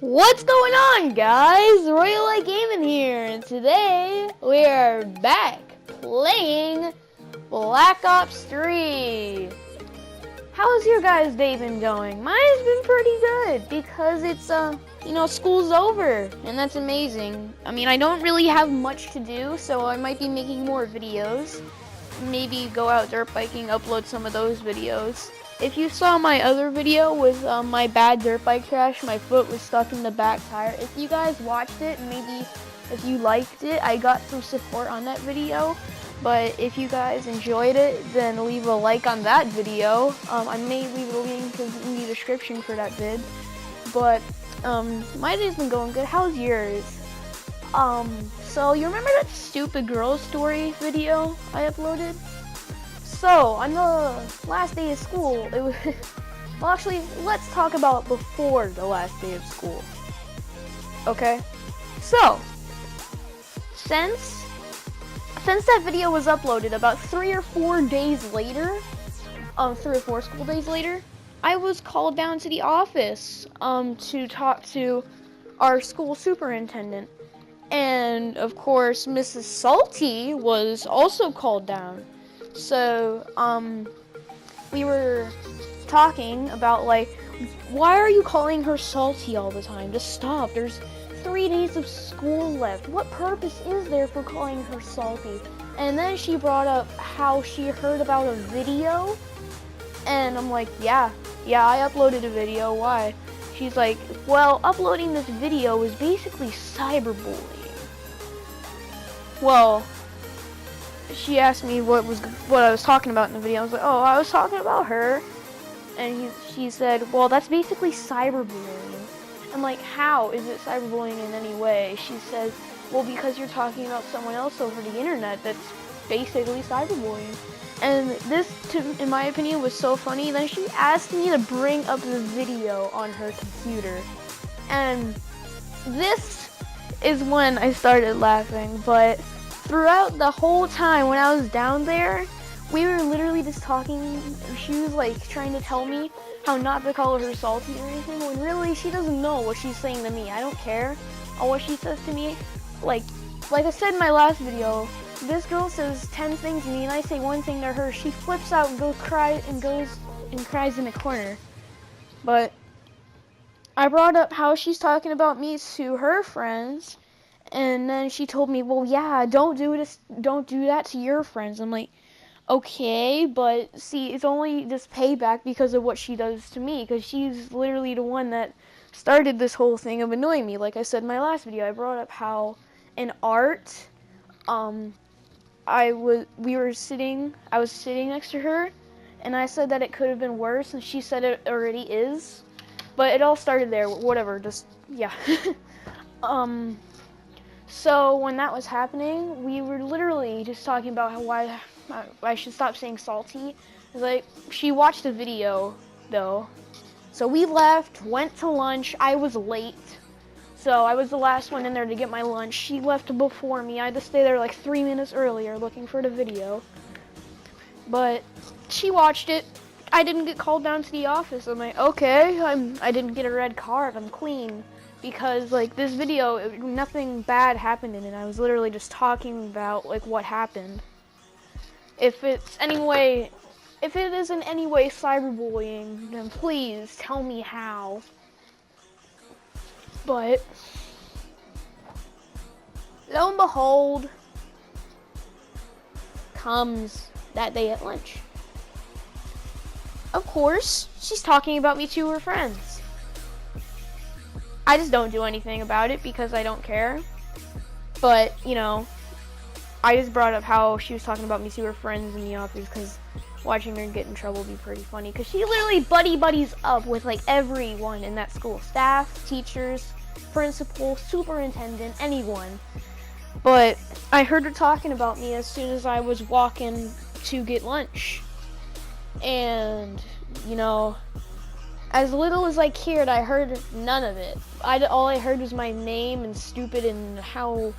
What's going on, guys? Royal Light Gaming here, and today we are back playing Black Ops 3. How's your guys' day been going? Mine's been pretty good because it's school's over, and that's amazing. I mean, I don't really have much to do, so I might be making more videos. Maybe go out dirt biking, upload some of those videos. If you saw my other video with my bad dirt bike crash, my foot was stuck in the back tire. If you guys watched it, maybe if you liked it, I got some support on that video. But if you guys enjoyed it, then leave a like on that video. I may leave a link in the description for that vid. But my day's been going good. How's yours? So you remember that stupid girl story video I uploaded? So, on the last day of school, it was, well actually, let's talk about before the last day of school. Okay? So, since that video was uploaded about 3 or 4 days later, 3 or 4 school days later, I was called down to the office, to talk to our school superintendent. And, of course, Mrs. Salty was also called down. So, we were talking about, like, why are you calling her salty all the time? Just stop. There's 3 days of school left. What purpose is there for calling her salty? And then she brought up how she heard about a video. And I'm like, yeah, I uploaded a video. Why? She's like, well, uploading this video is basically cyberbullying. Well, she asked me what I was talking about in the video. I was like, oh, I was talking about her. And she said, well, that's basically cyberbullying. I'm like, how is it cyberbullying in any way? She says, well, because you're talking about someone else over the internet, that's basically cyberbullying. And this, in my opinion, was so funny. Then she asked me to bring up the video on her computer. And this is when I started laughing, but throughout the whole time when I was down there, we were literally just talking. She was like trying to tell me how not to call her salty or anything, when really she doesn't know what she's saying to me. I don't care on what she says to me. Like I said in my last video, this girl says 10 things to me and I say one thing to her. She flips out and goes and cries in the corner. But I brought up how she's talking about me to her friends. And then she told me, well, yeah, don't do that to your friends. I'm like, okay, but see, it's only this payback because of what she does to me, because she's literally the one that started this whole thing of annoying me. Like I said in my last video, I brought up how in art, I was sitting next to her, and I said that it could have been worse, and she said it already is. But it all started there, whatever, just, yeah. So when that was happening, we were literally just talking about why I should stop saying salty. Like, she watched the video, though. So we left, went to lunch. I was late. So I was the last one in there to get my lunch. She left before me. I had to stay there like 3 minutes earlier looking for the video. But she watched it. I didn't get called down to the office. I'm like, okay, I didn't get a red card. I'm clean. Because, like, this video, nothing bad happened in it. I was literally just talking about, like, what happened. If it is in any way cyberbullying, then please tell me how. But, lo and behold, comes that day at lunch. Of course, she's talking about me to her friends. I just don't do anything about it because I don't care. But, you know, I just brought up how she was talking about me to her friends in the office because watching her get in trouble would be pretty funny. Because she literally buddies up with, like, everyone in that school. Staff, teachers, principal, superintendent, anyone. But I heard her talking about me as soon as I was walking to get lunch. And, you know, as little as I cared, I heard none of it. All I heard was my name and stupid and how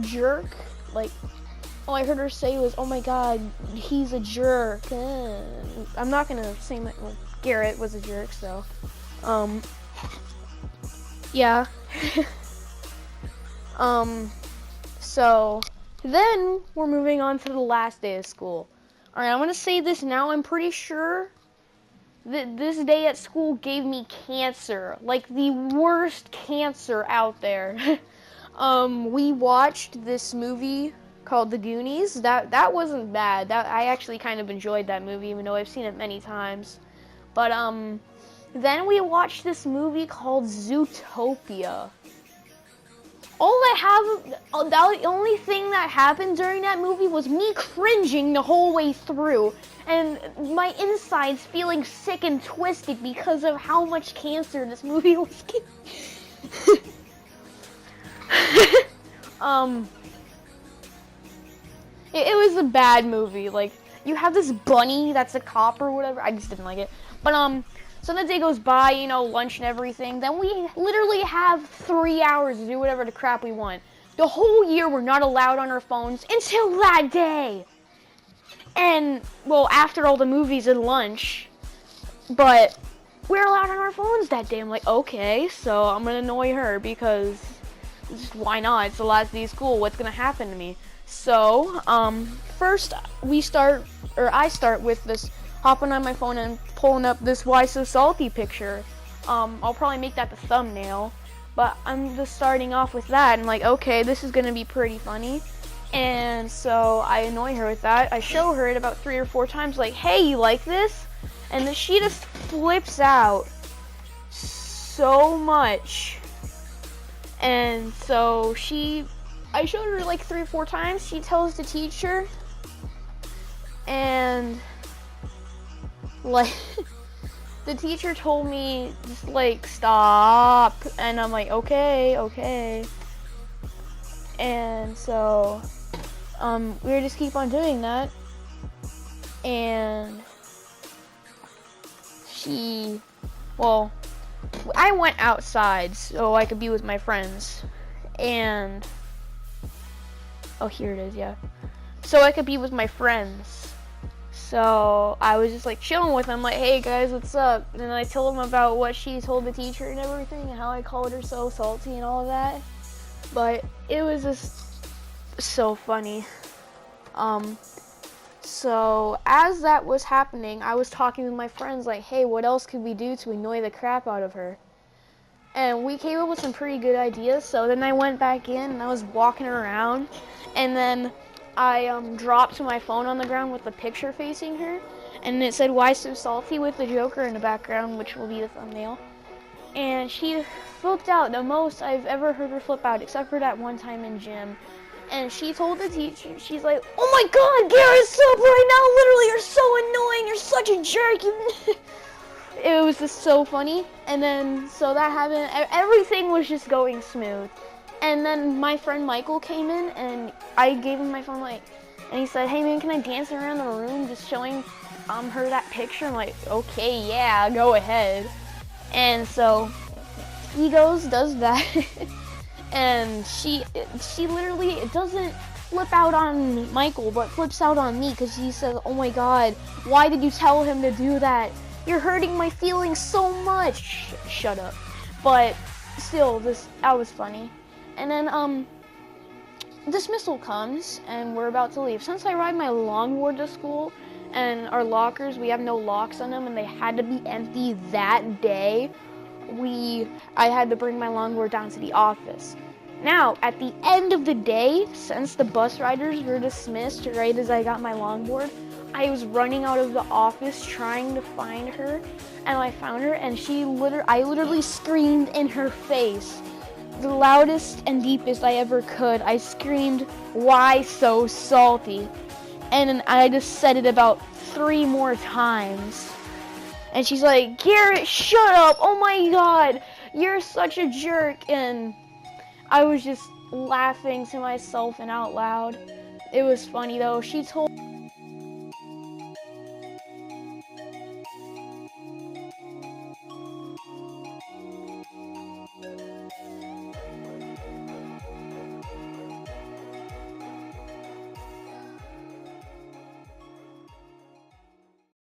jerk. Like, all I heard her say was, oh my god, he's a jerk. I'm not gonna say Garrett was a jerk, so. Yeah. So then we're moving on to the last day of school. All right, I'm gonna say this now. I'm pretty sure that this day at school gave me cancer, like the worst cancer out there. We watched this movie called The Goonies. That wasn't bad. That I actually kind of enjoyed that movie, even though I've seen it many times. But then we watched this movie called Zootopia. The only thing that happened during that movie was me cringing the whole way through, and my insides feeling sick and twisted because of how much cancer this movie was giving. It was a bad movie. Like, you have this bunny that's a cop or whatever. I just didn't like it. But so the day goes by, lunch and everything. Then we literally have 3 hours to do whatever the crap we want. The whole year we're not allowed on our phones until that day. And, well, after all the movies and lunch. But we're allowed on our phones that day. I'm like, okay, so I'm going to annoy her because just why not? It's the last day of school. What's going to happen to me? So, first I start with this hopping on my phone and pulling up this Why So Salty picture. I'll probably make that the thumbnail, but I'm just starting off with that and like, okay, this is gonna be pretty funny. And so I annoy her with that. I show her it about 3 or 4 times, like, hey, you like this? And then she just flips out so much. And so I showed her like 3 or 4 times. She tells the teacher, and like the teacher told me just like stop, and I'm like okay. And so we just keep on doing that, and I went outside so I could be with my friends, and oh, here it is, yeah. So I could be with my friends. So I was just like chilling with them, like, hey guys, what's up? And then I told them about what she told the teacher and everything, and how I called her so salty and all of that. But it was just so funny. So as that was happening, I was talking with my friends, like, hey, what else could we do to annoy the crap out of her? And we came up with some pretty good ideas. So then I went back in and I was walking around, and then I dropped my phone on the ground with the picture facing her, and it said "Why So Salty" with the Joker in the background, which will be the thumbnail. And she flipped out the most I've ever heard her flip out, except for that one time in gym. And she told the teacher, she's like, "Oh my God, Garrett's up right now! Literally, you're so annoying! You're such a jerk!" It was just so funny. And then so that happened. Everything was just going smooth. And then my friend Michael came in, and I gave him my phone, like, and he said, "Hey man, can I dance around the room just showing her that picture?" I'm like, okay, yeah, go ahead. And so he does that, and she literally doesn't flip out on Michael, but flips out on me because she says, "Oh my God, why did you tell him to do that? You're hurting my feelings so much." Shut up. But still, that was funny. And then dismissal comes, and we're about to leave. Since I ride my longboard to school, and our lockers, we have no locks on them, and they had to be empty that day, I had to bring my longboard down to the office. Now, at the end of the day, since the bus riders were dismissed right as I got my longboard, I was running out of the office trying to find her, and I found her, and I literally screamed in her face. The loudest and deepest I ever could. I screamed, "Why so salty?" And then I just said it about 3 more times. And she's like, "Garrett, shut up! Oh my God, you're such a jerk!" And I was just laughing to myself and out loud. It was funny though. She told